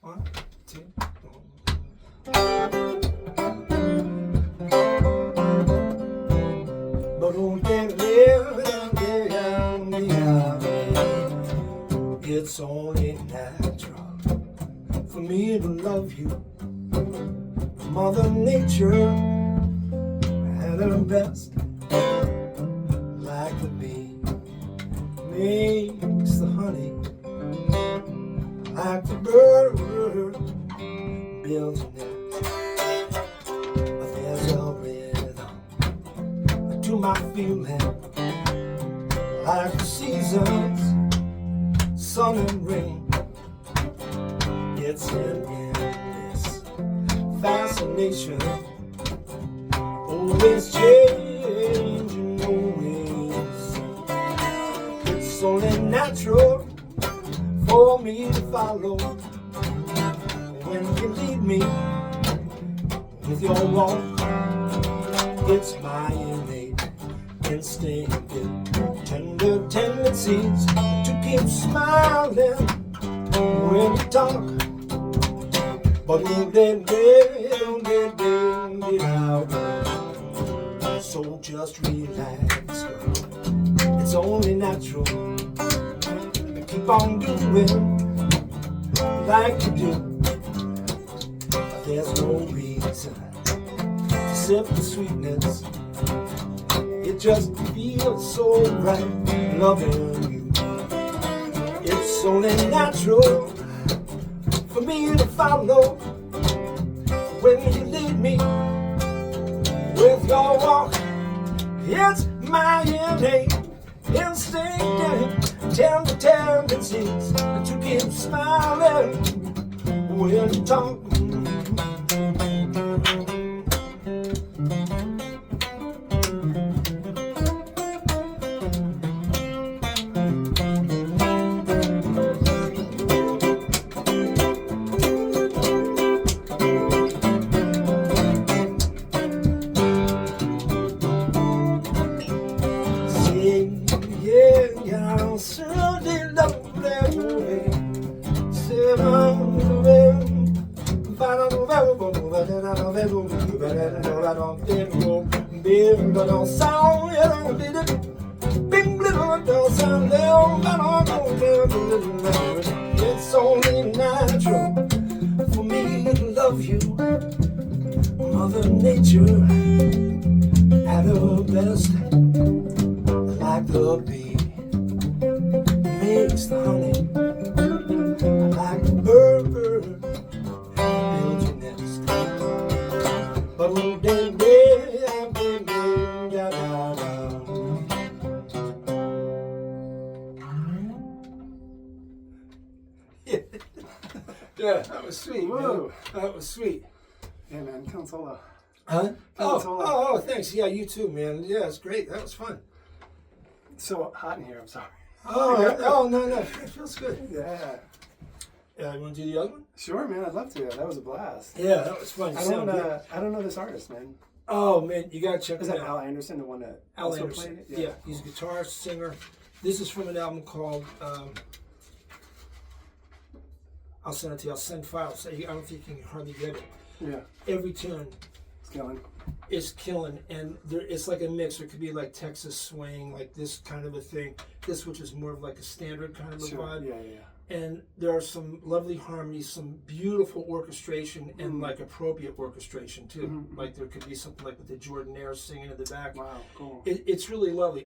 1, 2, 3. But it's only natural for me to love you. Mother Nature at her best, like the bee makes the honey, like the bird builds a nest. But there's a rhythm to my feeling, like the seasons, sun and rain. It's an endless fascination, always changing, always. It's only natural for me to follow when you lead me with your walk. It's my innate instinctive tender tendencies to keep smiling when you talk. But so just relax, girl. It's only natural. Keep on doing like you do. There's no reason to sip the sweetness. It just feels so right loving you. It's only natural for me to follow when you lead me with your walk. It's my innate instinct, tender tendencies to keep smiling when you talk. It's only natural for me to love you. Mother Nature at her best, like the bee makes the honey, like the bird builds a nest. But yeah, that was sweet. Whoa. Man. That was sweet. Yeah, man, killing solo. Huh? Solo. Oh, thanks. Yeah, you too, man. Yeah, it's great. That was fun. It's so hot in here, I'm sorry. Oh, no. It feels good. Yeah. Yeah, you want to do the other one? Sure, man, I'd love to. That was a blast. Yeah, that was fun. I don't know this artist, man. Oh, man, you got to check Is it that out. Al Anderson, the one that Al also Anderson. played it? Yeah, he's a guitarist, singer. This is from an album called, I'll send it to you. I'll send files. I don't think you can hardly get it. Yeah. Every tune It's killing. is killing, and it's like a mix. It could be like Texas swing, like this kind of a thing. This, which is more of like a standard kind of a vibe. Yeah. And there are some lovely harmonies, some beautiful orchestration, and like appropriate orchestration too. Mm-hmm. Like there could be something like with the Jordanaires singing in the back. Wow, cool. It's really lovely.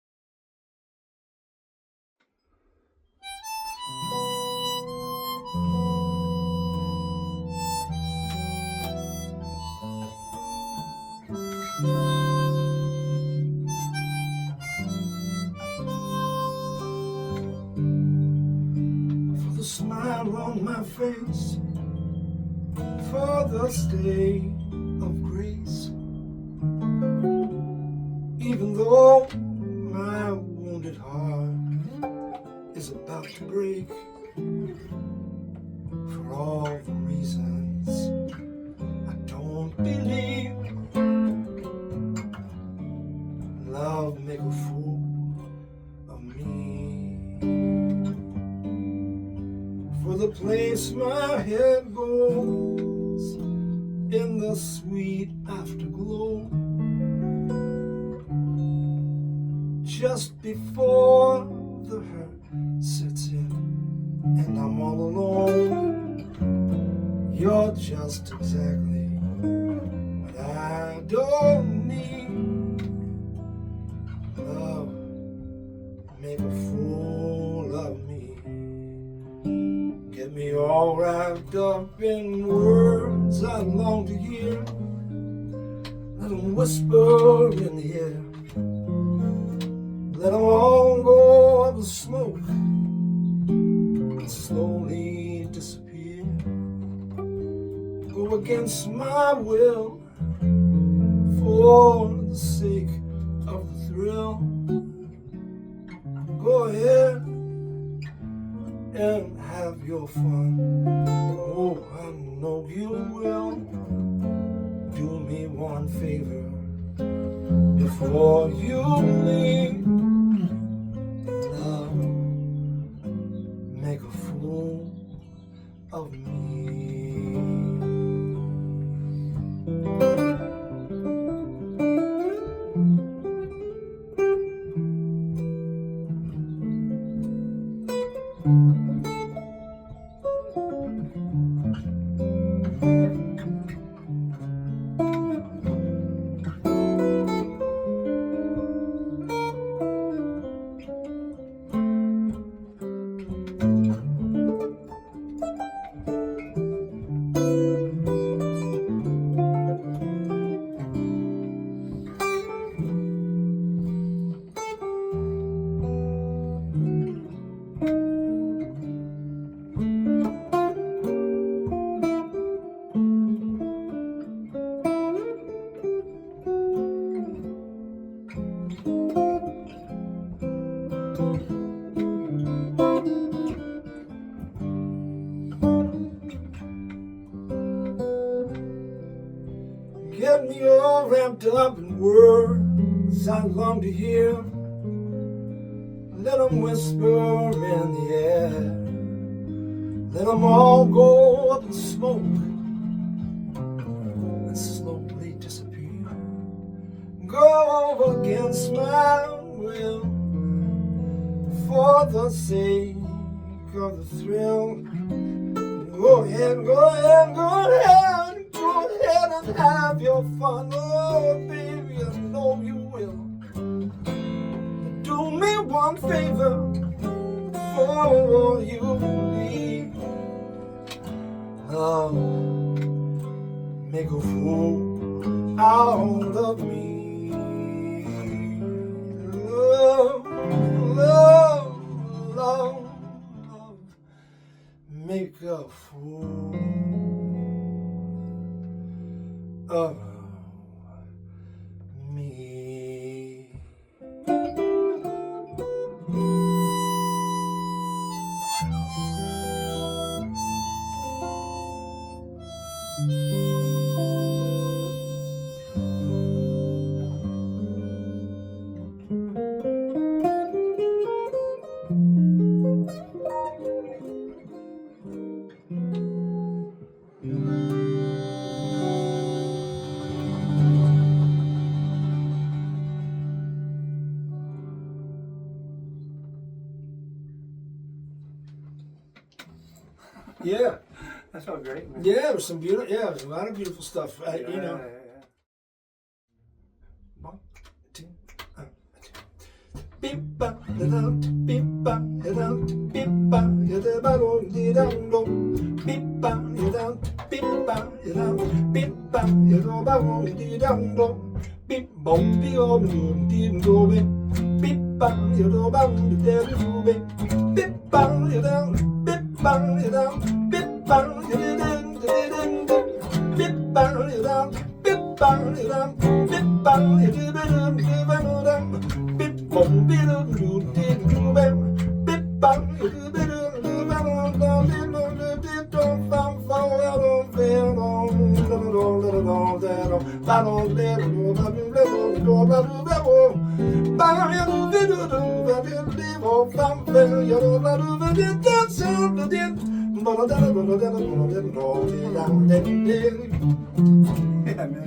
Smile on my face, for the state of grace. Even though my wounded heart is about to break, for all the reasons I don't believe, love make a fool of me. For the place place my head goes in the sweet afterglow. Just before the hurt sets in and I'm all alone, you're just exactly what I don't need. Love, make a fool of me. Get me all wrapped up in words I long to hear. Let them whisper in the air. Let them all go up in smoke and slowly disappear. Go against my will for the sake of the thrill. Go ahead and have your fun. Oh, I know you will. Do me one favor before you leave. Love, make a fool of me. Get me all wrapped up in words I long to hear. Let them whisper in the air. Let them all go up in smoke and slowly disappear. Go against my will for the sake of the thrill. Go ahead, go ahead, go ahead. Go ahead and have your fun. Oh, baby, I know you will. But do me one favor before you leave. Love, make a fool out of me. Love, love, love, love, make a fool of me. Yeah, That felt great, man. yeah, there's some beautiful. Yeah, there's a lot of beautiful stuff. You know. Yeah. 1, 2, 3. Beep, beep, Yeah, man.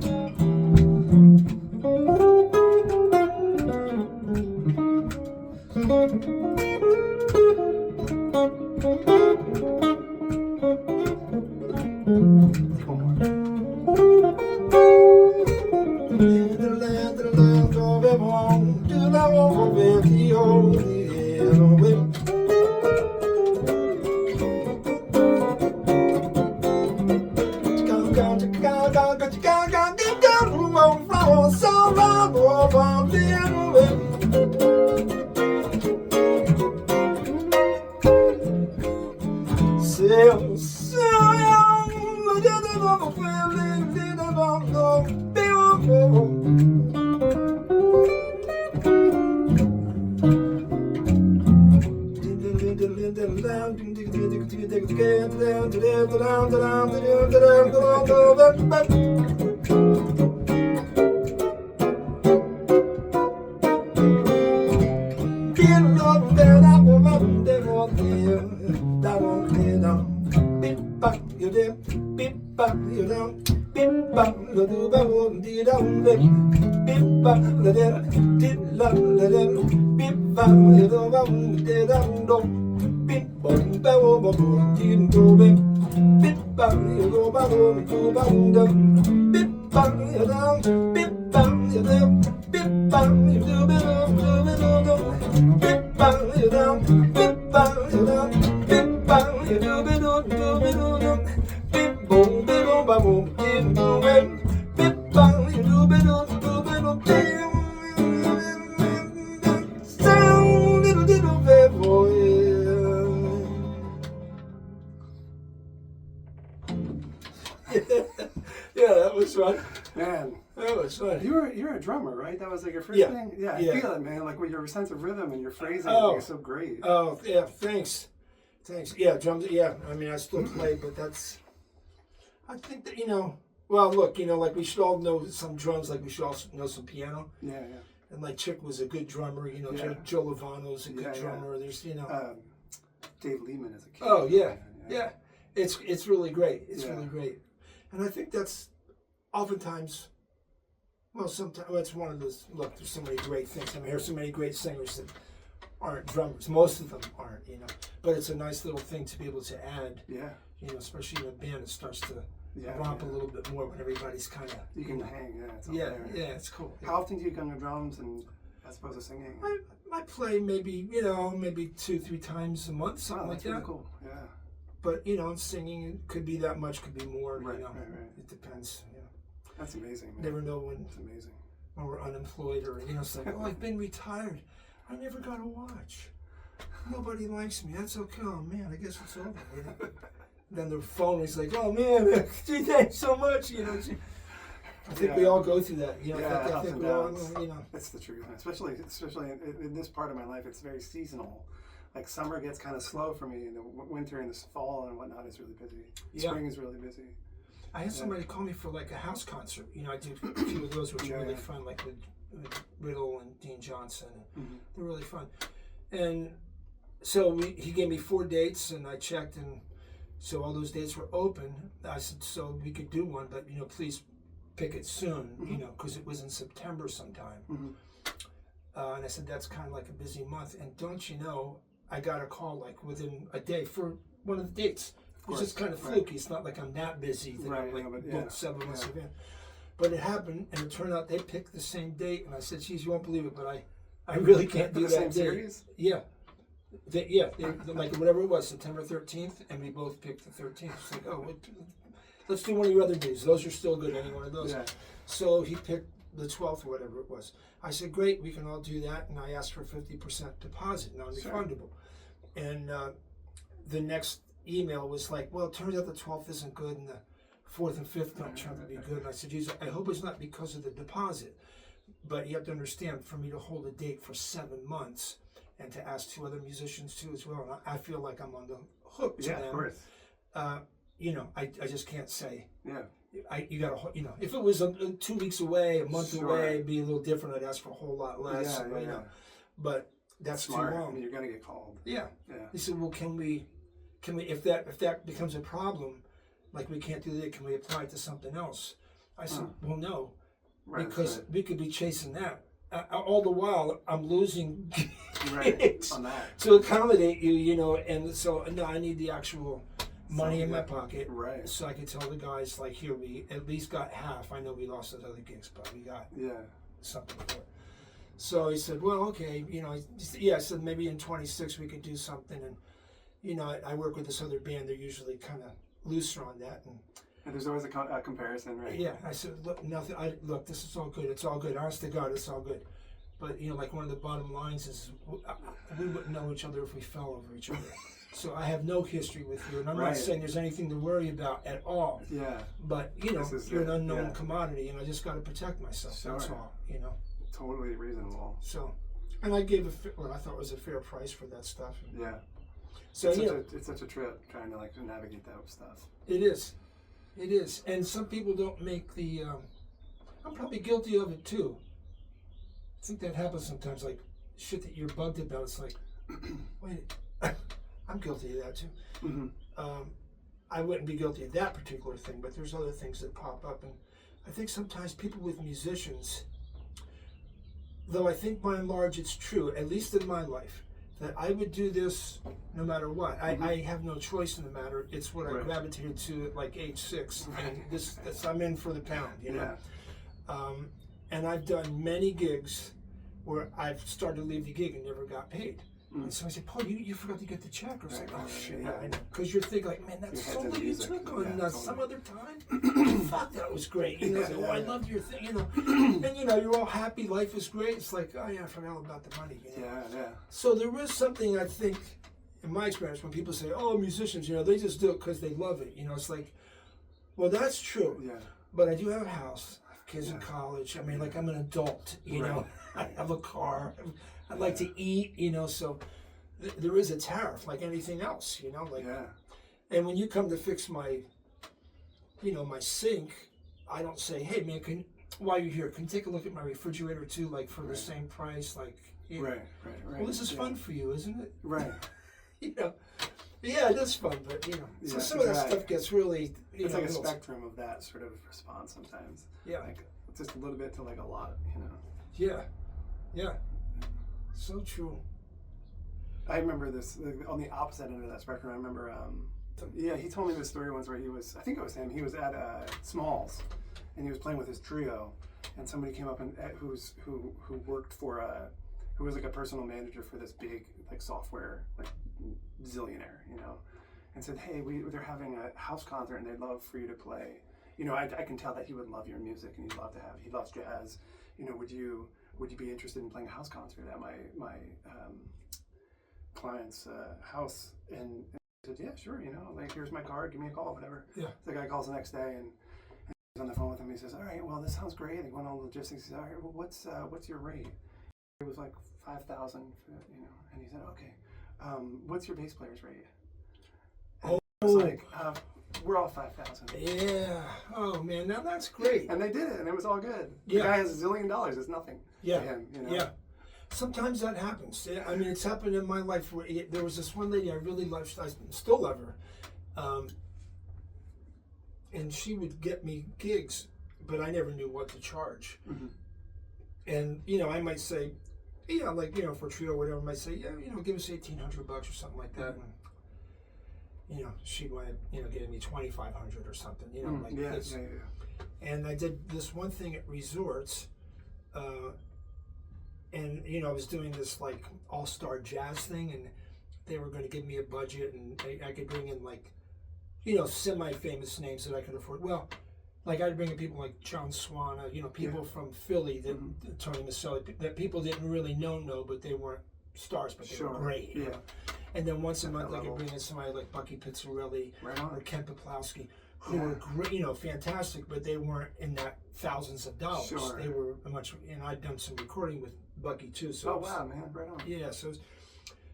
Yeah, that was fun. Man, That was fun. you're a drummer, right? That was like your first Yeah. thing? Yeah, I Yeah. feel it, man. Like with your sense of rhythm and your phrasing, Oh. is so great. Oh, yeah, thanks. Yeah, drums, yeah. I mean, I still play, but I think that, well, look, like we should all know some drums, like we should also know some piano. Yeah, And like Chick was a good drummer, Yeah. Joe Lovano's a good Yeah, yeah. drummer. There's, Dave Lehman is a kid. Oh, yeah. Yeah. It's really great. It's Yeah. really great. And I think that's oftentimes, well, sometimes, it's one of those, look, there's so many great things. I mean, there's so many great singers that aren't drummers. Most of them aren't, But it's a nice little thing to be able to add, Yeah. Especially in a band that starts to Yeah, romp yeah. a little bit more when everybody's kind of, You can hang, yeah. It's all yeah, there. yeah, it's cool. How often do you come to drums and as opposed to singing? I play maybe 2-3 times a month, something Oh, like that's really that. cool. Yeah. But singing could be that much, could be more. Right. It depends. That's amazing, man. Never know when That's amazing. we're unemployed or it's like, oh, I've been retired. I never got a watch. Nobody likes me. That's okay. Oh man, I guess it's over. Then the phone is like, oh man, gee, thanks so much. I think we all go through that. I ups think and we all, downs. That's the truth. Especially in this part of my life, it's very seasonal. Like summer gets kind of slow for me, and the winter and the fall and whatnot is really busy. Yeah. Spring is really busy. I had somebody call me for like a house concert. I did a few of those, which are really fun, like with Riddle and Dean Johnson. They're really fun. And so he gave me 4 dates, and I checked, and so all those dates were open. I said, so we could do one, but please pick it soon, because it was in September sometime. And I said, that's kind of like a busy month. And don't you know, I got a call like within a day for one of the dates. It's just kind of fluky. It's not like I'm that busy that I'm like booked 7 months in advance. But it happened, and it turned out they picked the same date. And I said, geez, you won't believe it, but I really can't do the that same date. series? Yeah. They like whatever it was, September 13th, and we both picked the 13th. It's like, oh, let's do one of your other days. Those are still good, any one of those. Yeah. So he picked the 12th or whatever it was. I said, great, we can all do that. And I asked for 50% deposit, non-refundable. And the next email was like, well, it turns out the 12th isn't good, and the 4th and 5th don't turn out to be good. And I said, geez, I hope it's not because of the deposit. But you have to understand, for me to hold a date for 7 months and to ask 2 other musicians too as well, and I feel like I'm on the hook to them. Of course. I just can't say. Yeah. You gotta, if it was 2 weeks away, a month away, it'd be a little different. I'd ask for a whole lot less. Yeah. But that's Smart. too I long. mean, you're gonna get called. Yeah. Yeah. He said, well, can we can we, if that becomes a problem, like we can't do that, can we apply it to something else? I said, well, no, because we could be chasing that. All the while, I'm losing gigs on that to accommodate you, you know, and so, no, I need the actual money in my pocket, so I could tell the guys, like, here, we at least got half. I know we lost those other gigs, but we got something for it. So he said, well, okay, you know, I said maybe in 26 we could do something, and, you know, I work with this other band. They're usually kind of looser on that, and there's always a comparison, right? Yeah, I said, look, nothing. Look, this is all good. It's all good. Honest to God, it's all good. But you know, like one of the bottom lines is, we wouldn't know each other if we fell over each other. So I have no history with you, and I'm not saying there's anything to worry about at all. Yeah. But you know, you're an unknown commodity, and I just got to protect myself. That's all. You know. Totally reasonable. So, and I gave what I thought was a fair price for that stuff. Yeah. So it's such a trip trying to like to navigate that stuff. It is. It is, and some people don't make the. I'm probably guilty of it too. I think that happens sometimes. Like shit that you're bugged about. It's like, wait, I'm guilty of that too. Mm-hmm. I wouldn't be guilty of that particular thing, but there's other things that pop up, and I think sometimes people with musicians, though I think by and large it's true, at least in my life, that I would do this no matter what. I have no choice in the matter. It's what I gravitated to at like age 6, and this I'm in for the pound, you know. And I've done many gigs where I've started to leave the gig and never got paid. And so I said, Paul, you forgot to get the check. I was like, oh shit, I know. Because you're thinking like, man, that solo you took on some other time, fuck, that was great. You know, I loved your thing, you know. And you know, you're all happy, life is great. It's like, oh yeah, I forgot all about the money. You know? So there is something, I think, in my experience, when people say, oh, musicians, you know, they just do it because they love it. You know, it's like, well, that's true. But I do have a house, I have kids in college. I mean, like, I'm an adult, you know. I have a car. I like to eat, you know, so there is a tariff like anything else, you know, like, and when you come to fix my, you know, my sink, I don't say, hey man, while you're here, can you take a look at my refrigerator too, like for the same price, like, you know, well, this is fun for you, isn't it? You know, yeah, it is fun, but you know, so some of that stuff gets really, it's like a spectrum of that sort of response sometimes. Like just a little bit to like a lot, you know. Yeah. So true. I remember this on the opposite end of that spectrum. I remember, he told me this story once where he was, I think it was him, he was at Smalls, and he was playing with his trio, and somebody came up and who worked for who was like a personal manager for this big like software like zillionaire, you know, and said, hey, they're having a house concert and they'd love for you to play. You know, I can tell that he would love your music and he loves jazz. You know, would you be interested in playing a house concert at my client's house? And I said, yeah, sure, you know, like, here's my card, give me a call, whatever. The guy calls the next day and he's on the phone with him. He says, all right, well, this sounds great. He went on logistics. He said, all right, well, what's your rate? It was like 5,000, you know, and he said, okay, what's your bass player's rate? And I was like, we're all 5,000. Yeah. Oh man, now that's great. And they did it, and it was all good. The guy has $1 zillion. It's nothing to him. You know? Sometimes that happens. I mean, it's happened in my life where there was this one lady I really loved. I still love her, and she would get me gigs, but I never knew what to charge. And you know, I might say, like, you know, for a trio or whatever, I might say, yeah, you know, give us $1,800 or something like that. And, you know, she wanted, you know, giving me $2,500 or something, you know, like this. And I did this one thing at resorts, and, you know, I was doing this, like, all-star jazz thing, and they were going to give me a budget, and I could bring in, like, you know, semi-famous names that I could afford. Well, like, I'd bring in people like John Swana, you know, people from Philly, that Tony Maselli, that people didn't really know, but they weren't stars, but they were great. You know? And then once a month, I could bring in somebody like Bucky Pizzarelli or Ken Poplowski, who were great, you know, fantastic, but they weren't in that thousands of dollars. They were much, and I'd done some recording with Bucky too. So wow, man, right on. Yeah,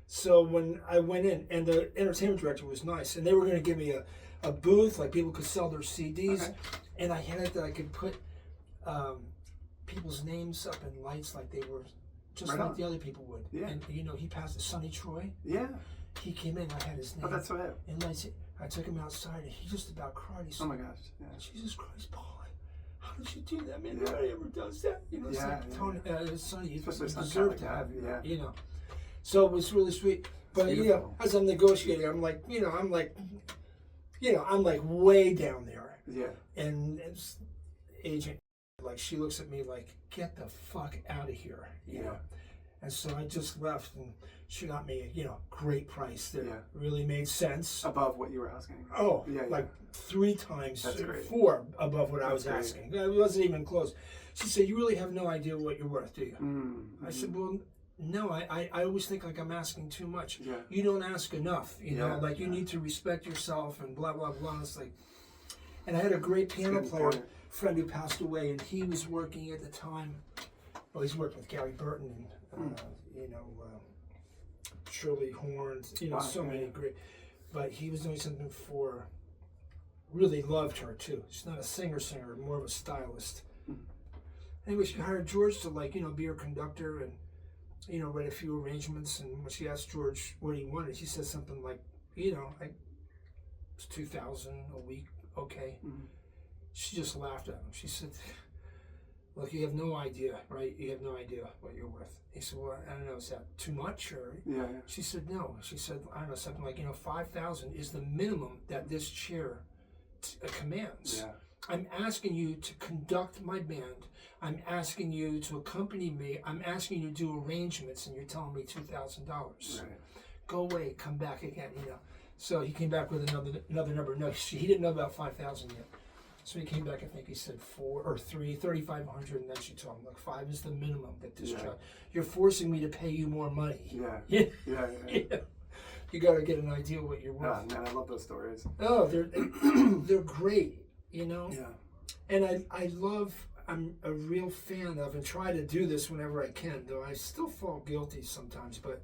so when I went in, and the entertainment director was nice, and they were going to give me a booth, like people could sell their CDs, and I had it that I could put people's names up in lights like they were just like the other people would. And you know, he passed it, Sonny Troy. he came in. I had his name. Oh, that's right. And I took him outside, and he just about cried. He said, oh my gosh! Yeah. Jesus Christ, Paul! How did you do that, man? Nobody ever does that. You know, it's like Tony, Sonny, you deserve to have you. Yeah. You know. So it was really sweet. But you know, as I'm negotiating, I'm like way down there. Yeah. And it's agent, like, she looks at me like, get the fuck out of here. You know. And so I just left, and she got me a great price that really made sense. Above what you were asking. Oh, like 3 times, 4 above what I was asking. It wasn't even close. She said, "You really have no idea what you're worth, do you?" I said, "Well, no, I always think like I'm asking too much. Yeah. You don't ask enough, you know, like you need to respect yourself and blah, blah, blah." It's like, and I had a great piano player friend who passed away, and he was working at the time. Well, he's working with Gary Burton and, Shirley Horn, so many great. But he was doing something for, really loved her too. She's not a singer, more of a stylist. Anyway, she hired George to be her conductor and, write a few arrangements. And when she asked George what he wanted, he said something like, it's $2,000 a week, okay. She just laughed at him. She said, "Look, you have no idea, right? You have no idea what you're worth." He said, "Well, I don't know, is that too much?" Or she said, "No." She said, "I don't know, something like, $5,000 is the minimum that this chair commands. Yeah. I'm asking you to conduct my band. I'm asking you to accompany me. I'm asking you to do arrangements, and you're telling me $2,000. Right. Go away, come back again, So he came back with another number. No, he didn't know about 5,000 yet. So he came back, I think he said 4 or 3, 3,500, and then she told him, 5 is the minimum that this job. You're forcing me to pay you more money. Yeah. You got to get an idea what you're worth. Man, I love those stories. Oh, they're great, Yeah. And I'm a real fan of, and try to do this whenever I can, though I still fall guilty sometimes, but,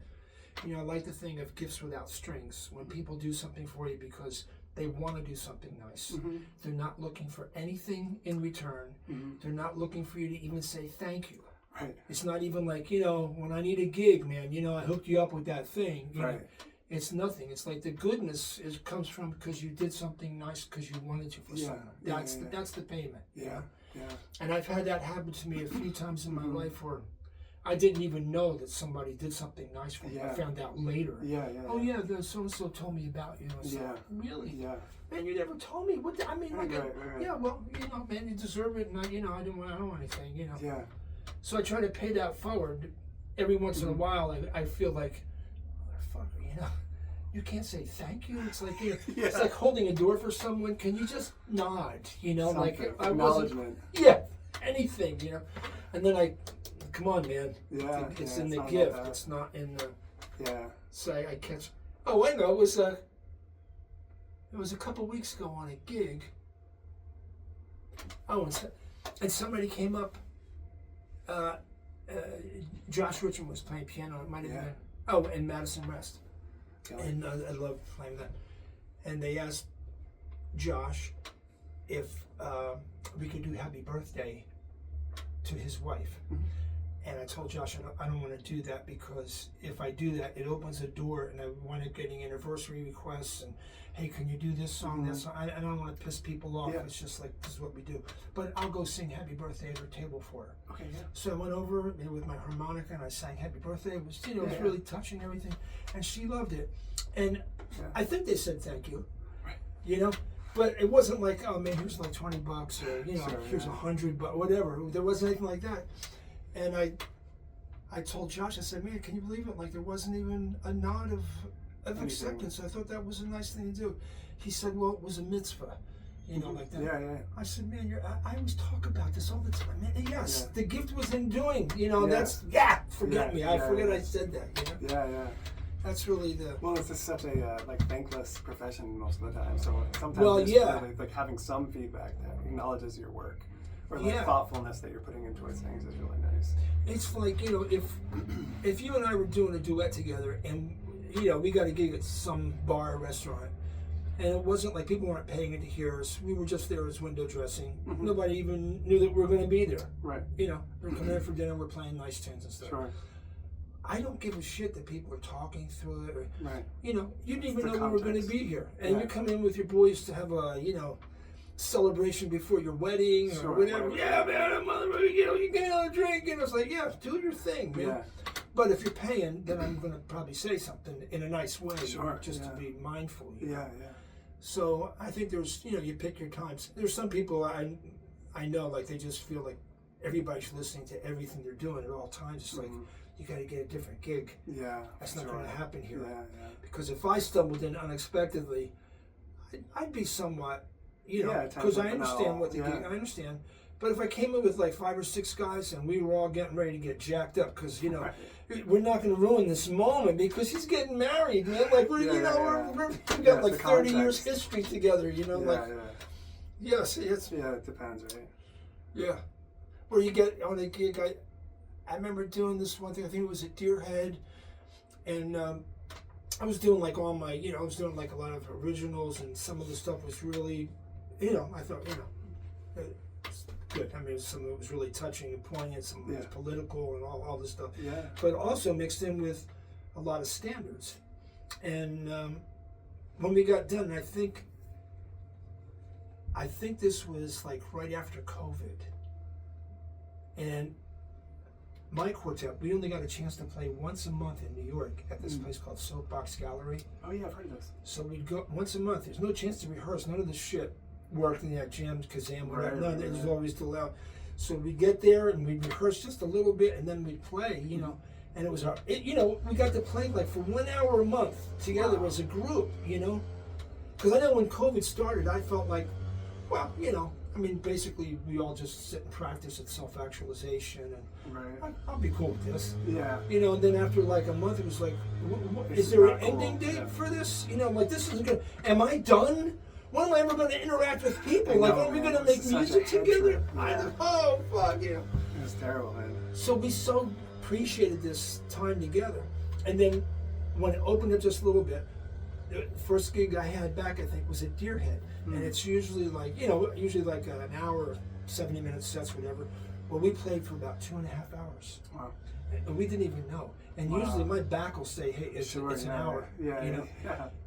I like the thing of gifts without strings. When people do something for you because they want to do something nice. They're not looking for anything in return. They're not looking for you to even say thank you. Right. It's not even like, when I need a gig, man, I hooked you up with that thing. You know, it's nothing. It's like the goodness comes from because you did something nice because you wanted to for someone. That's the payment. Yeah. And I've had that happen to me a few times in my life where I didn't even know that somebody did something nice for me. I found out later. Oh yeah, the so-and-so told me about you. Like, really? Yeah. Man, you never told me. What? I mean, yeah. Well, man, you deserve it, and I don't want anything. Yeah. So I try to pay that forward. Every once in a while, I feel like, motherfucker, you can't say thank you. It's like it's like holding a door for someone. Can you just nod? Something. Like I Acknowledgement. Anything. And then come on, man. It's in the gift. Like it's not in the. So I catch. Oh, I know. It was a couple weeks ago on a gig. Oh, and somebody came up. Josh Richmond was playing piano. It might have been. Oh, and Madison Rest. And I love playing that. And they asked Josh if we could do Happy Birthday to his wife. And I told Josh, I don't want to do that because if I do that, it opens a door, and I wind up getting anniversary requests and, hey, can you do this song, that song? I don't want to piss people off. It's just like, this is what we do. But I'll go sing Happy Birthday at her table for her. Okay, So I went over with my harmonica, and I sang Happy Birthday. It was, it was really touching, everything. And she loved it. And I think they said thank you, But it wasn't like, oh, man, here's like $20 or, here's $100, but whatever. There wasn't anything like that. And I told Josh, I said, man, can you believe it? Like, there wasn't even a nod of acceptance. I thought that was a nice thing to do. He said, well, it was a mitzvah, like that. I said, man, I always talk about this all the time. Man, yes, the gift was in doing, that's, forget me. I forget I said that, That's really the... Well, it's just such a thankless profession most of the time. So sometimes really, like having some feedback that acknowledges your work. Or thoughtfulness that you're putting into things is really nice. It's like, if you and I were doing a duet together and, we got a gig at some bar or restaurant, and it wasn't like people weren't paying it to hear us. We were just there as window dressing. Nobody even knew that we were going to be there. Right. We're coming in for dinner, we're playing nice tunes and stuff. Sure. I don't give a shit that people are talking through it. Or, right. You know, you didn't even The know we were going to be here. And you come in with your boys to have a, you know, celebration before your wedding or whatever. Yeah, man, you know, you get another drink. And it's like, yeah, do your thing, man. Yeah. But if you're paying, then I'm going to probably say something in a nice way. Just to be mindful. You know? Yeah. So I think there's, you know, you pick your times. There's some people I know, like, they just feel like everybody's listening to everything they're doing at all times. It's like, you got to get a different gig. Yeah. That's not going to happen here. Yeah. Because if I stumbled in unexpectedly, I'd be somewhat, you know, because I understand what the gig, I understand. But if I came in with like 5 or 6 guys and we were all getting ready to get jacked up, because, you know, we're not going to ruin this moment because he's getting married, man. Like, we've got like 30 years history together, you know, yes, it's. Yeah, it depends, right? Yeah. Where you get on a gig, I remember doing this one thing, I think it was at Deerhead, and I was doing like all my, you know, I was doing like a lot of originals, and some of the stuff was really, you know, I thought, you know, it's good. I mean, some of it was really touching and poignant, some of it was political and all this stuff. Yeah. But also mixed in with a lot of standards. And when we got done, I think this was like right after COVID. And my quartet, we only got a chance to play once a month in New York at this place called Soapbox Gallery. Oh yeah, I've heard of this. So we'd go once a month. There's no chance to rehearse. None of this shit worked in that jam, Kazam, whatever. None. It was always too loud. So we'd get there and we'd rehearse just a little bit, and then we'd play, you know. And it was our, you know, we got to play like for 1 hour a month together as a group, you know. Because I know when COVID started, I felt like, well, you know, I mean, basically, we all just sit and practice at self-actualization, and I'll be cool with this. Yeah. You know, and then after like a month, it was like, is there an ending date for this? You know, like, this isn't good. Am I done? When am I ever going to interact with people? Like, are we going to make music together? Oh, fuck, you know. It was terrible, man. So we so appreciated this time together. And then when it opened up just a little bit, the first gig I had back, I think, was at Deerhead. And it's usually like, you know, like an hour, 70-minute sets, whatever. Well, we played for about 2.5 hours. Wow. And we didn't even know. And usually my back will say, hey, it's an hour. Yeah, you know?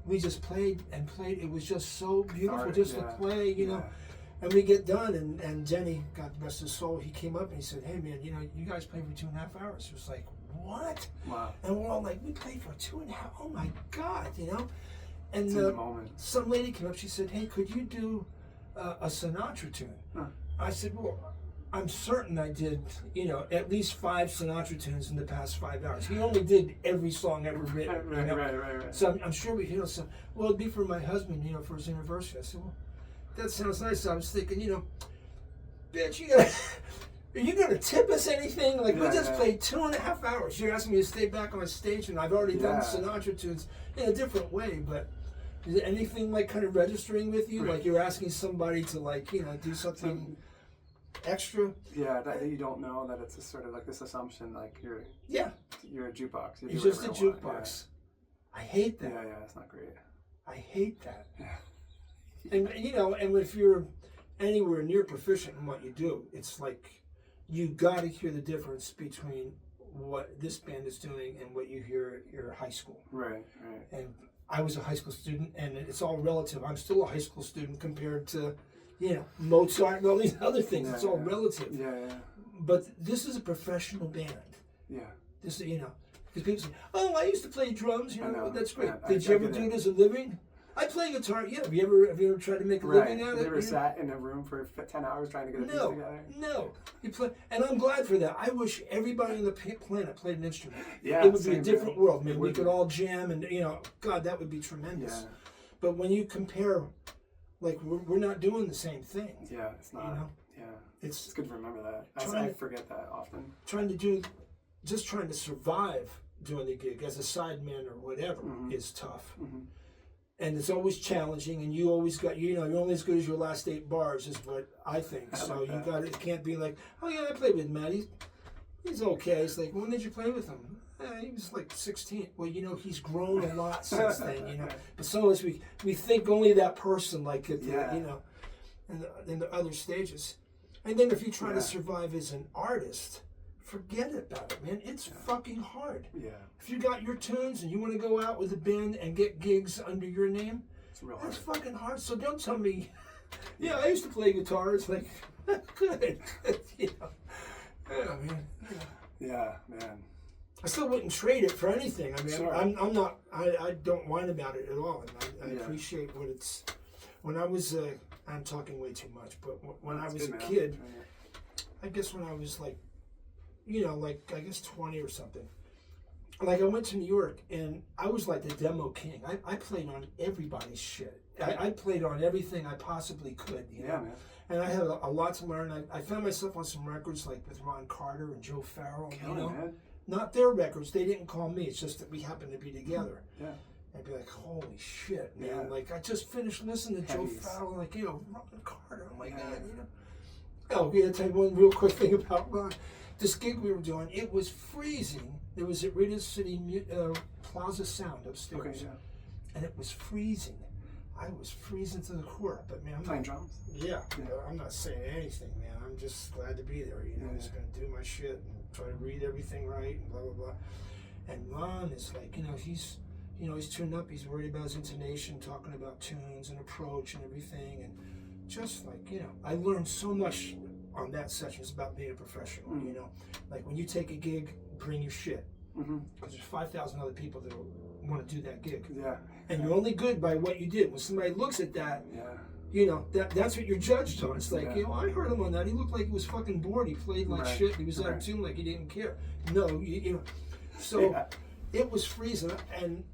We just played and played. It was just so beautiful to play, you know. And we get done, and Jenny, God rest his soul, he came up and he said, hey, man, you know, you guys played for 2.5 hours. It was like, what? Wow. And we're all like, we played for 2.5, oh my God, you know? And some lady came up, she said, hey, could you do a Sinatra tune? Huh. I said, well, I'm certain I did, you know, at least 5 Sinatra tunes in the past 5 hours. He only did every song ever written. Right. So I'm sure we hit some. Well, it'd be for my husband, you know, for his anniversary. I said, well, that sounds nice. So I was thinking, you know, bitch, are you going to tip us anything? Like, we just played 2.5 hours. You're asking me to stay back on stage, and I've already done Sinatra tunes in a different way, but is there anything like kind of registering with you? Like you're asking somebody to, like, you know, do something extra? Yeah, that you don't know, that it's a sort of like this assumption, like you're a jukebox. You're just a jukebox. I hate that. Yeah, it's not great. I hate that. Yeah. And, you know, and if you're anywhere near proficient in what you do, it's like you got to hear the difference between what this band is doing and what you hear at your high school. Right. And I was a high school student, and it's all relative. I'm still a high school student compared to, you know, Mozart and all these other things. It's all relative. Yeah. But this is a professional band. Yeah. This, you know, because people say, oh, I used to play drums. You know, that's great. Did you ever do it as a living? I play guitar. Yeah. Have you ever tried to make a living out of it? Have you ever sat in a room for 10 hours trying to get a piece together? No. You play, and I'm glad for that. I wish everybody on the planet played an instrument. Yeah. It would be a different world. Maybe we could all jam, and, you know, God, that would be tremendous. Yeah. But when you compare, like, we're not doing the same thing. Yeah, it's not. You know? Yeah. It's good to remember that. I forget that often. Trying to survive doing the gig as a sideman or whatever is tough. And it's always challenging, and you always got, you know, you're only as good as your last 8 bars is what I think. So you got it can't be like, oh yeah, I played with Matt. He's okay. It's like, when did you play with him? He was like 16. Well, you know, he's grown a lot since then, you know. But some of us, we think only that person, like, at the, you know, in the other stages. And then if you try to survive as an artist forget about it, man. It's fucking hard. Yeah. If you got your tunes and you want to go out with a band and get gigs under your name, it's real that's hard. fucking hard. So don't tell me, yeah, I used to play guitar. It's like, good. You know? Yeah, man. Yeah, man. I still wouldn't trade it for anything. I mean, Sure. I'm not, I don't whine about it at all. And I appreciate what it's, when I was, I'm talking way too much, but when I was a kid, I guess when I was like, you know, like, I guess 20 or something, like I went to New York and I was like the demo king. I played on everybody's shit. I played on everything I possibly could, you know? Man. And I had a lot to learn. I found myself on some records like with Ron Carter and Joe Farrell, you know? Man. Not their records. They didn't call me. It's just that we happened to be together. Yeah. I'd be like, holy shit, man. Yeah. Like, I just finished listening to Joe Heavies. Farrell, like, you know, Ron Carter. I'm like, man, you know. Oh, yeah, I'll tell you one real quick thing about Ron. This gig we were doing, it was freezing. It was at Radio City Plaza Sound upstairs. Okay, yeah. And it was freezing. I was freezing to the core. But, man, I'm Playing not, drums? Yeah. I'm not saying anything, man. I'm just glad to be there, you know. I'm just going to do my shit and try to read everything right and blah, blah, blah. And Ron is like, you know, he's tuned up. He's worried about his intonation, talking about tunes and approach and everything. And just like, you know, I learned so much on that session. It's about being a professional, you know. Like when you take a gig, bring your shit. Because there's 5,000 other people that want to do that gig. Yeah. And you're only good by what you did. When somebody looks at that, you know, that's what you're judged on. It's like, you know, I heard him on that. He looked like he was fucking bored. He played like shit. He was out of tune like he didn't care. No, you know. So it was freezing, and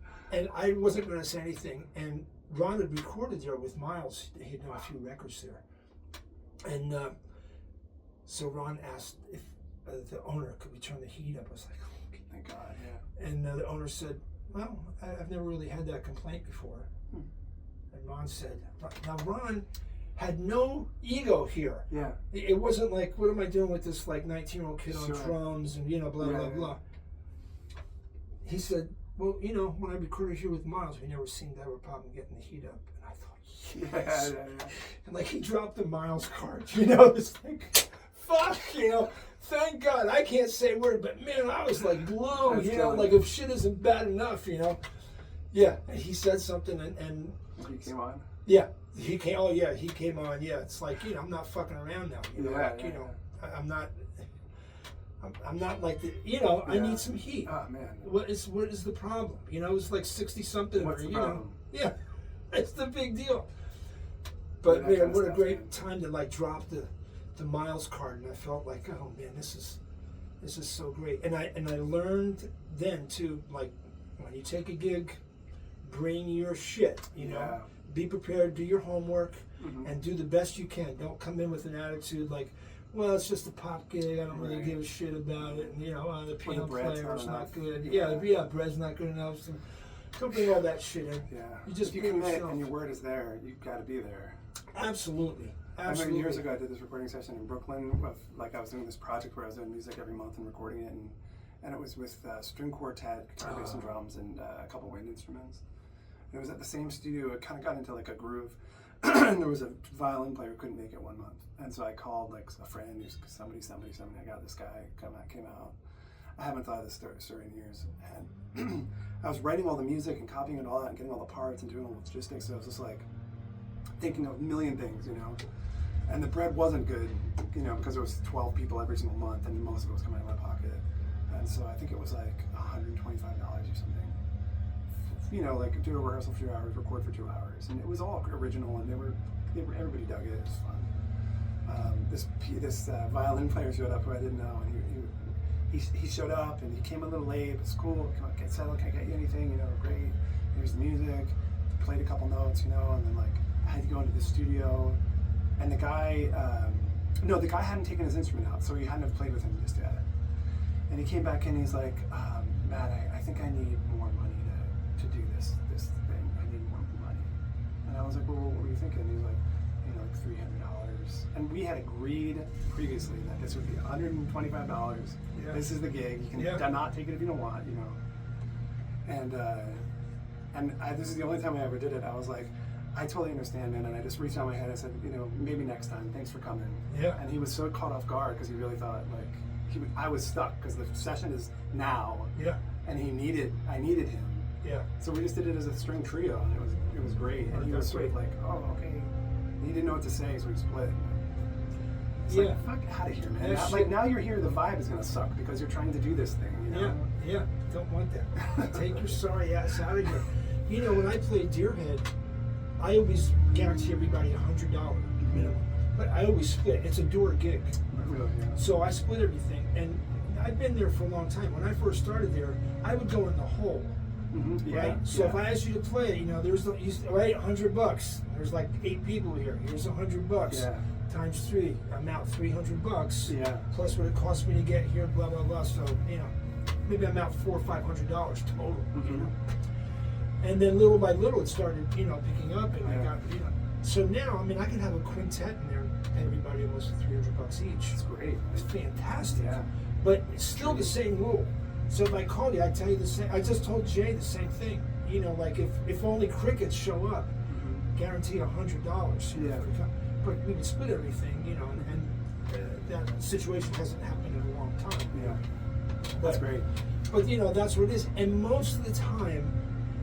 I wasn't going to say anything. And Ron had recorded there with Miles. He had done a few records there. And so Ron asked if the owner could we turn the heat up. I was like, oh, okay. Thank God, yeah. And the owner said, well, I've never really had that complaint before. And Ron said, now Ron had no ego here. Yeah. It wasn't like, what am I doing with this like 19-year-old kid on drums and, you know, blah, blah, blah. He said, well, you know, when I recorded here with Miles, we never seemed to have a problem getting the heat up. And I thought, yes. And like he dropped the Miles card, you know, it's like, fuck, you know, thank God. I can't say a word, but man, I was like blown, you know, like if shit isn't bad enough, you know. Yeah, and he said something and he came on? Yeah, he came, oh yeah, he came on, yeah. It's like, you know, I'm not fucking around now, you know, like, you know, I'm not like the, you know, I need some heat. Oh, man. What is the problem? You know, it's like 60-something. What's the problem? Yeah, it's the big deal. But man, what a great time to like drop the Miles card, and I felt like, oh man, this is so great. And I learned then too, like when you take a gig, bring your shit. You know, be prepared, do your homework, and do the best you can. Don't come in with an attitude like, well, it's just a pop gig. I don't really give a shit about it. And, you know, the piano player's not good. Yeah, bread's not good enough. So don't bring all that shit in. Yeah. You just you commit and your word is there. You've got to be there. Absolutely. I remember years ago I did this recording session in Brooklyn. Like I was doing this project where I was doing music every month and recording it, and it was with string quartet, guitar, bass, and drums, and a couple wind instruments. And it was at the same studio. It kind of got into like a groove. And there was a violin player who couldn't make it one month, and so I called like a friend, somebody. I got this guy came out. I haven't thought of this story in years, and I was writing all the music and copying it all out and getting all the parts and doing all the logistics. So I was just like thinking of a million things, you know. And the bread wasn't good, you know, because there was 12 people every single month, and most of it was coming out of my pocket. And so I think it was like $125 or something. You know, like do a rehearsal for 2 hours, record for 2 hours, and it was all original, and everybody dug it. It was fun. This violin player showed up who I didn't know, and he showed up, and he came a little late. It's cool. Come on, get settled. Can I get you anything? You know, great. Here's the music. Played a couple notes, you know, and then like I had to go into the studio, and the guy hadn't taken his instrument out, so he hadn't have played with him just yet. And he came back in. He's like, Matt, I think I need more money to do this thing. I need more money. And I was like, well, what were you thinking? And he's like, you know, like $300. And we had agreed previously that this would be $125. Yeah. This is the gig. You can not take it if you don't want, you know. And this is the only time I ever did it. I was like, I totally understand, man. And I just reached out my hand and I said, you know, maybe next time. Thanks for coming. Yeah. And he was so caught off guard because he really thought like I was stuck because the session is now. Yeah. And I needed him. Yeah. So we just did it as a string trio, and it was great. And he was sort of like, oh, okay. He didn't know what to say, so we split. It's like, fuck out of here, man. Now you're here, the vibe is gonna suck because you're trying to do this thing, you know? Yeah. Don't want that. Take your sorry ass out of here. You know, when I played Deerhead, I always guarantee everybody $100 minimum. But I always split. It's a door gig. Really, yeah. So I split everything. And I've been there for a long time. When I first started there, I would go in the hole. Mm-hmm. Right? So if I asked you to play, you know, there's right, $100. There's like 8 people here. Here's $100. Yeah. Times 3. I'm out $300. Yeah. Plus what it cost me to get here, blah, blah, blah. So, you know, maybe I'm out $400 or $500 total. Mm-hmm. You know? And then little by little it started, you know, picking up, and I got, you know. So now, I mean, I can have a quintet in there and pay everybody almost $300 each. It's great. It's fantastic. Yeah. But it's still the same rule. So if I call you, I tell you the same. I just told Jay the same thing. You know, like if only crickets show up, guarantee $100. Yeah. But we can split everything, you know, and that situation hasn't happened in a long time. Yeah. That's great. But you know, that's what it is. And most of the time,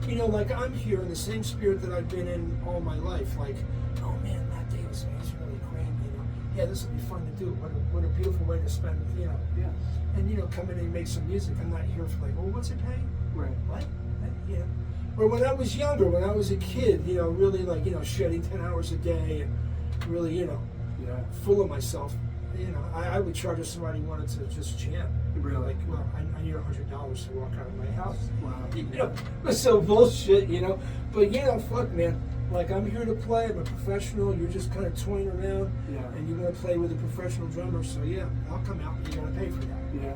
you know, like I'm here in the same spirit that I've been in all my life. Like, oh man, that day was really great. You know, yeah, this will be fun to do. What a beautiful way to spend, you know. Yeah. And you know, come in and make some music. I'm not here for like, well, what's it paying? Right. What? You know. Or when I was younger, when I was a kid, you know, really like, you know, shedding 10 hours a day and really, you know, full of myself. You know, I would charge if somebody wanted to just jam. Really? Like, well, I need $100 to walk out of my house. Wow. You know, it was so bullshit, you know. But you know, fuck, man. Like, I'm here to play. I'm a professional. You're just kind of toying around. Yeah. And you're gonna play with a professional drummer. So yeah, I'll come out. You gotta pay for that. Yeah.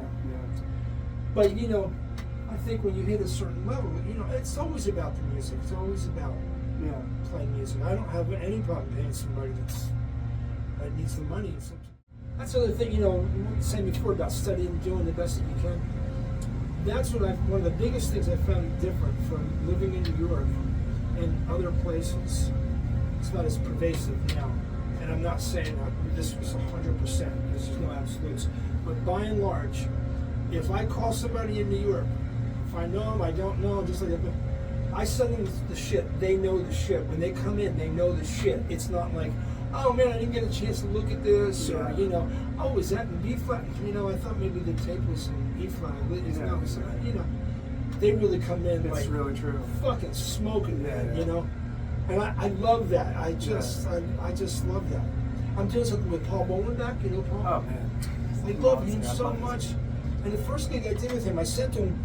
But you know, I think when you hit a certain level, you know, it's always about the music. It's always about playing music. I don't have any problem paying somebody that needs the money. That's the other thing, you know, we were saying before about studying, doing the best that you can. That's what one of the biggest things I found different from living in New York and other places. It's not as pervasive now. And I'm not saying that this was 100% because there's no absolutes. But by and large, if I call somebody in New York, if I know them, I don't know them, just like that, I send them the shit. They know the shit. When they come in, they know the shit. It's not like, oh man, I didn't get a chance to look at this, or you know, oh, is that in B flat? You know, I thought maybe the tape was in E flat. No, so, you know, they really come in like really true, fucking smoking, man. You know, and I love that. I just love that. I'm doing something with Paul Bolenbach. You know Paul? Oh man, I love him so much. And the first gig I did with him, I sent him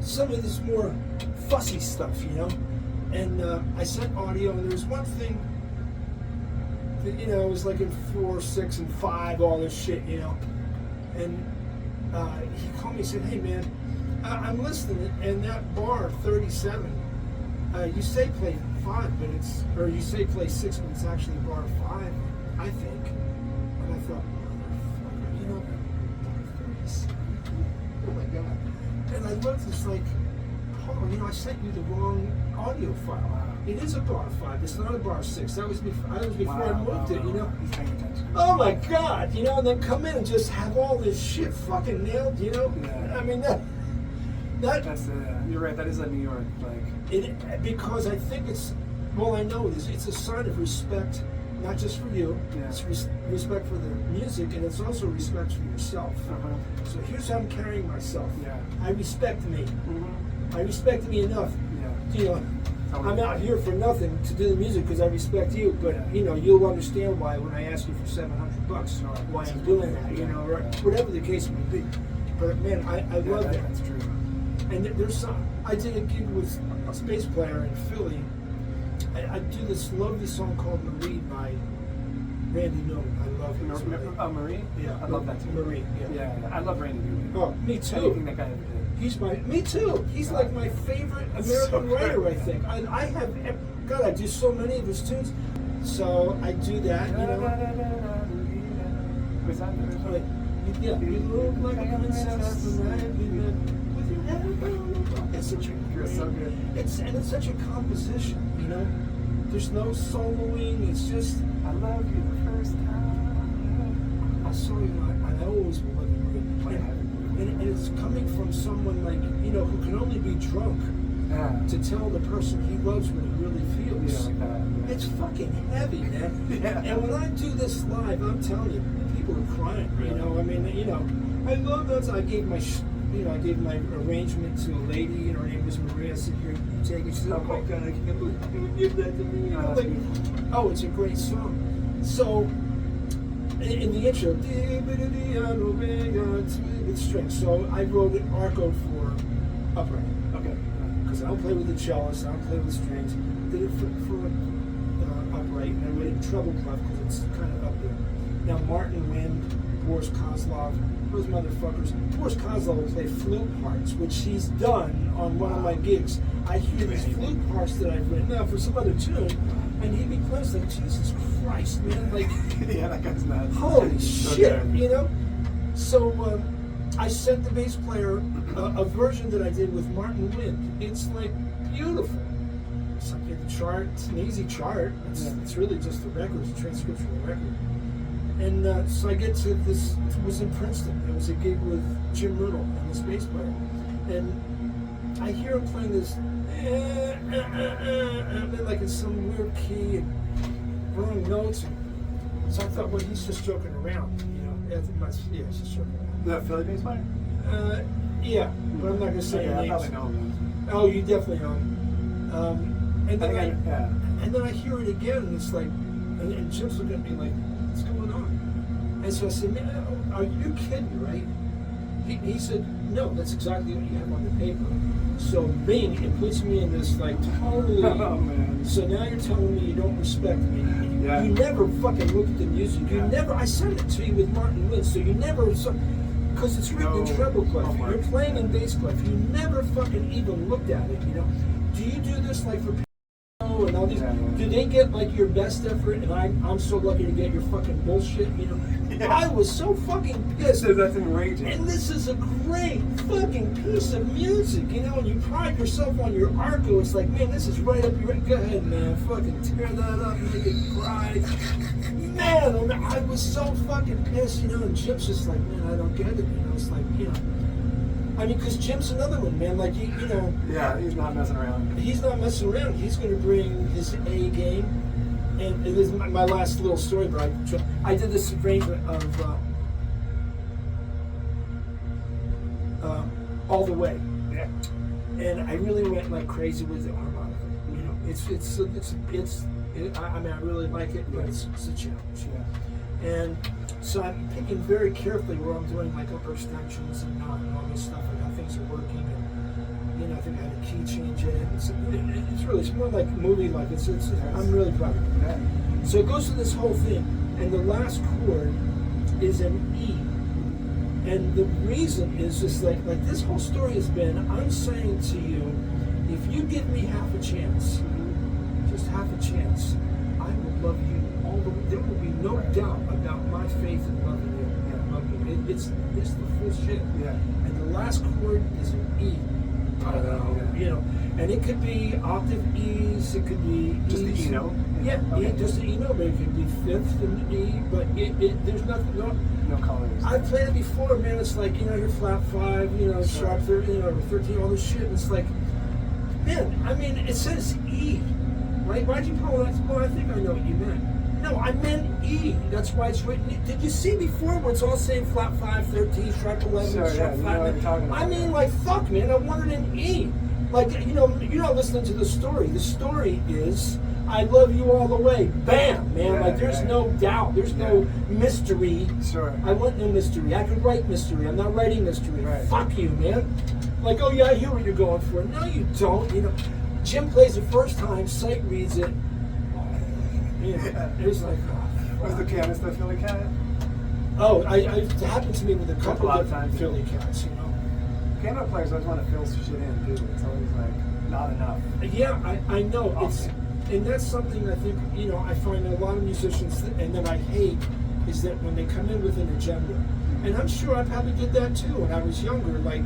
some of this more fussy stuff, you know, and I sent audio, and there was one thing. You know, it was like in 4, 6, and 5, all this shit, you know. And he called me and said, hey, man, I'm listening, and that bar 37, you say play 5, but it's, or you say play 6, but it's actually bar 5, I think. And I thought, motherfucker, you know, bar 37. Oh my God. And I looked, it's like, Paul, you know, I sent you the wrong audio file. It is a bar 5. It's not a bar 6. That was before I moved it. You know. Oh my God! You know, and then come in and just have all this shit fucking nailed. You know. Yeah. I mean that's you're right. That is a New York like. Because I think it's. Well, I know it's a sign of respect, not just for you. Yeah. It's respect for the music, and it's also respect for yourself. So here's how I'm carrying myself. Yeah. I respect me. Mm-hmm. I respect me enough. Yeah. You know. I'm out here for nothing to do the music because I respect you, but you know, you'll understand why when I ask you for $700, why I'm doing that, you know, or whatever the case may be. But man, I love that. That's true. And there's some. I did a gig with a bass player in Philly. I do this lovely song called Marie by Randy Newman. I love him. Marie? Yeah, I love that too. Marie. Yeah. I love Randy Newman. Oh, me too. Anything that guy ever did. Me too. He's like my favorite American writer, I think. I have, God, I do so many of his tunes. So I do that, you know. Yeah, you look like a princess tonight. It's such a such a composition, you know. There's no soloing. It's just I love you the first time. I saw you. I always will love you. it's coming from someone like, you know, who can only be drunk to tell the person he loves what he really feels. Yeah, like that. Yeah. It's fucking heavy, man. Yeah. And when I do this live, I'm telling you, people are crying. You know, I mean, you know, I love that. I gave my arrangement to a lady, and her name was Maria. I said, "Here, you take it." She said, "Oh my God, I can't believe you would give that to me." You know, like, oh, it's a great song. So, in the intro, with strings. So I wrote an arco for upright. Okay. Because I don't play with the cellist, I don't play with strings. Did it for upright, and I wrote it in treble clef because it's kind of up there. Now Martin Wind, Boris Kozlov, those motherfuckers. Boris Kozlov will play flute parts, which he's done on one of my gigs. I hear these flute parts that I've written now for some other tune, and he'd be close like, Jesus Christ, man, like, yeah, that guy's nuts. Holy shit, you know? So I sent the bass player a version that I did with Martin Wind. It's like beautiful. It's like the chart. It's an easy chart. It's really just a record. It's a transcription of a record. And so I get to this. It was in Princeton. It was a gig with Jim Riddle and this bass player. And I hear him playing this, like in some weird key and wrong notes. And so I thought, well, he's just joking around, you know. Yeah, he's just joking around. Is that Philly bass player? Yeah, but I'm not going to say I names. probably know him. Oh, you definitely know him. And then I hear it again, and it's like, and Jim's looking at me like, what's going on? And so I said, man, are you kidding, right? He said, no, that's exactly what you have on the paper. So bing, it puts me in this like totally. Oh, man. So now you're telling me you don't respect me. Yeah. You never fucking looked at the music. You never. I sent it to you with Martin Wind, so you never. Because it's written in treble clef. You're playing in bass clef. You never fucking even looked at it. You know. Do you do this like for? And all these, do they get like your best effort, and I'm so lucky to get your fucking bullshit, you know? Yeah. I was so fucking pissed. That's enraging. And this is a great fucking piece of music, you know, and you pride yourself on your arco. It's like, man, this is right up your, go ahead, man, fucking tear that up, make it cry. Man, I was so fucking pissed, you know, and Jim's just like, man, I don't get it, you know, it's like, you know. I mean, because Jim's another one, man. Like, you know. Yeah, he's not messing around. He's not messing around. He's going to bring his A game. And it is my last little story, but I did this arrangement of All the Way. Yeah. And I really went like crazy with the harmonica. You know, I mean, I really like it, but it's a challenge. Yeah. And so I'm picking very carefully where I'm doing like upper extensions and not and all this stuff and how things are working. And you know, I think I had a key change in it. It's really, it's more like movie like. I'm really proud of it. So it goes to this whole thing, and the last chord is an E. And the reason is just like this whole story has been, I'm saying to you, if you give me half a chance, just half a chance, I will love you all the way. There will be no doubt about my faith in loving you. It's the full shit. Yeah. And the last chord is an E. You know, and it could be octave E's, it could be just the E note. Yeah, okay. Just the E note, but it could be fifth and E. But there's nothing. No colors. I've played it before, man. It's like, you know, you're flat 5, you know, sharp 13, you know, 13, all this shit. And it's like, man, I mean, it says E, right? Why'd you pull that? Well, I think I know what you meant. No, I meant E. That's why it's written. Did you see before where it's all saying flat 5, 13, sharp 11, sharp flat? I mean, like, fuck, man. I wanted an E. Like, you know, you're not listening to the story. The story is, I love you all the way. Bam, man. Yeah, like, there's no doubt. There's no mystery. Sure. I want no mystery. I could write mystery. I'm not writing mystery. Right. Fuck you, man. Like, oh, yeah, I hear what you're going for. No, you don't. You know, Jim plays the first time, sight reads it. You know, it was like, was the pianist the Philly cat? Oh, it happened to me with a couple of different Philly cats, you know. Piano players always want to fill shit in, too. It's always like, not enough. Yeah, I know. And that's something I think, you know, I find a lot of musicians, and that I hate, is that when they come in with an agenda. And I'm sure I probably did that too when I was younger. Like,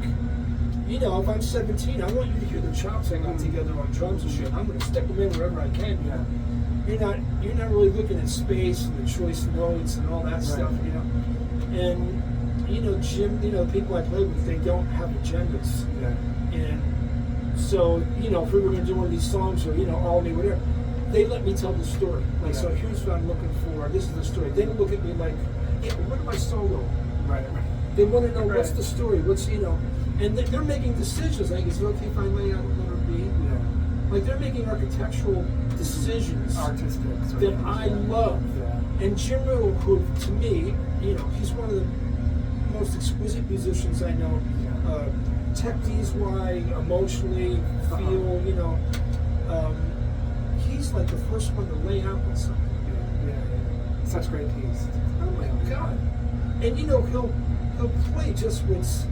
you know, if I'm 17, I want you to hear the chops I got together on drums and shit. I'm going to stick them in wherever I can, you know. You're not really looking at space and the choice notes and all that stuff, you know. And you know, Jim, you know, the people I play with, they don't have agendas. Yeah. And so, you know, if we were going to do one of these songs or, you know, all me, whatever, they let me tell the story. Like, so here's what I'm looking for. This is the story. They don't look at me like, yeah, but what am I solo? Right. They want to know what's the story, what's, you know, and they're making decisions. Like, is it okay if I lay out a letter B? Yeah. Like, they're making architectural decisions artistic that I love. Yeah. And Jim Riddle, who, to me, you know, he's one of the most exquisite musicians I know. Yeah. Technique-wise, emotionally, feel, you know, he's like the first one to lay out with something. Yeah. Such great taste. Oh my God! And you know, he'll play just what's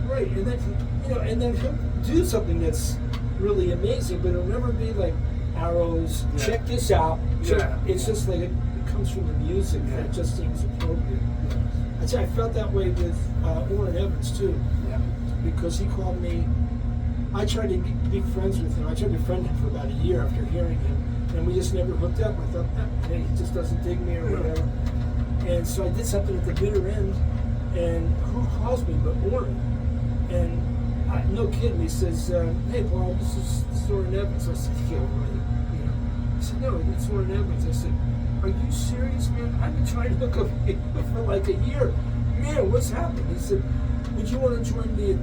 right, and then you know, and then he'll do something that's really amazing, but it'll never be like arrows. Yeah. Check this out. Yeah. It's just like it comes from the music that just seems appropriate. Yeah. I felt that way with Warren Evans too. Yeah. Because he called me. I tried to be friends with him. I tried to befriend him for about a year after hearing him, and we just never hooked up. I thought, hey, he just doesn't dig me or whatever. And so I did something at the bitter end, and who calls me but Warren? And no kidding, he says, hey, Paul, this is Warren Evans. I said, yeah, right. You know. He said, no, it's Warren Evans. I said, are you serious, man? I've been trying to hook up with you for like a year. Man, what's happened? He said, would you want to join me at,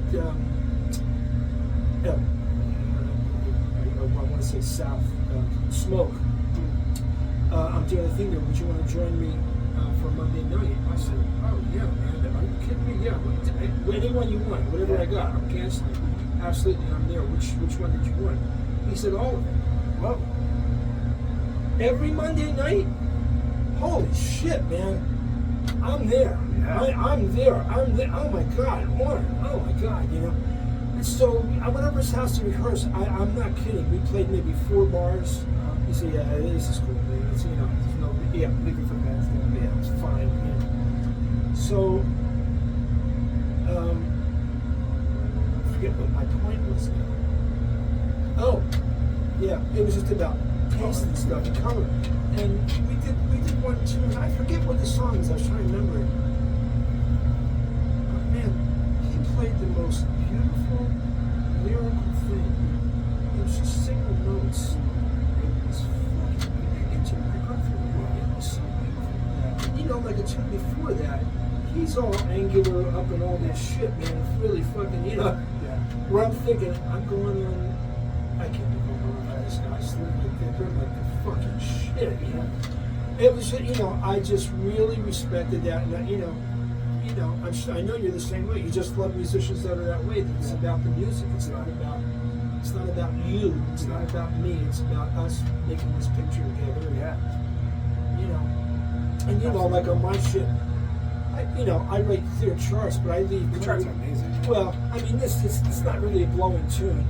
I want to say South Smoke. I'm doing a thing there. Would you want to join me for Monday night? I said, oh, yeah, man. Are you kidding me? Yeah. Anyone you want, whatever I got, I'm canceling. Absolutely, I'm there. Which one did you want? He said, all of it. Well, every Monday night? Holy shit, man. I'm there. Yeah. I'm there. Oh my God, Warren. Oh my God, you know. And so I went over his house to rehearse. I'm not kidding. We played maybe 4 bars. He said, yeah, this is cool, man. It's, you know, there's no, yeah, leaving for the bandstand. Yeah, it's fine, man. So, I forget what my point was now. Oh, yeah, it was just about taste and stuff, and color. And we did one tune. I forget what the song is. I was trying to remember it. But man, he played the most beautiful, lyrical thing. It was just single notes. It was fucking into my heart for me. It was so beautiful. You know, like a tune before that, he's all angular up and all this shit, man. It's really fucking, you know. Where I'm thinking, I'm going on, I can't be going on this guy's like they're like the fucking shit, you know. It was, you know, I just really respected that, and you know, I know you're the same way. You just love musicians that are that way. That it's about the music. It's not about you. It's not about me. It's about us making this picture together. Yeah. You know, and you know, like on my shit, I write clear charts, but I leave. The charts are amazing. Well, I mean, it's not really a blowing tune,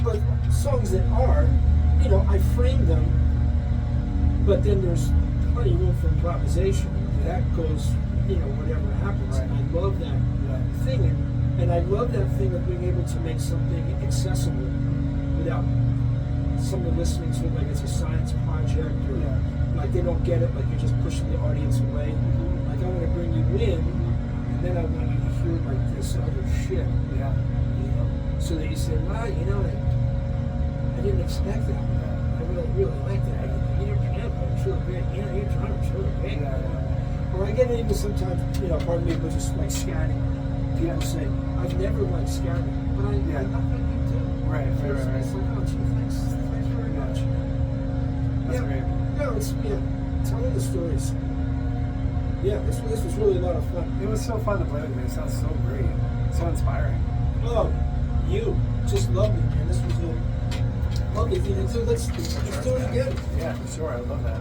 but songs that are, you know, I frame them, but then there's plenty of room for improvisation. That goes, you know, whatever happens. Right. And I love that thing, and I love that thing of being able to make something accessible without someone listening to it like it's a science project or like they don't get it, like you're just pushing the audience away. Like I want to bring you in, and then I want you to hear like this other shit. Yeah. You know, so that you say, wow, you know, I didn't expect that. I really like that. You know, your piano player's really great. You know, your drummer's really great. Or I get into sometimes, you know, pardon me, but just like scatting. People say, I've never liked scatting, but I like you too. Right. It's like, oh, gee, thanks very much. That's great. No, it's telling the stories. Yeah, this was really a lot of fun. It was so fun to play with you. It sounds so great, so inspiring. Oh, you just lovely, man. This was a lovely thing. So let's do it again. Yeah, for sure. I love that.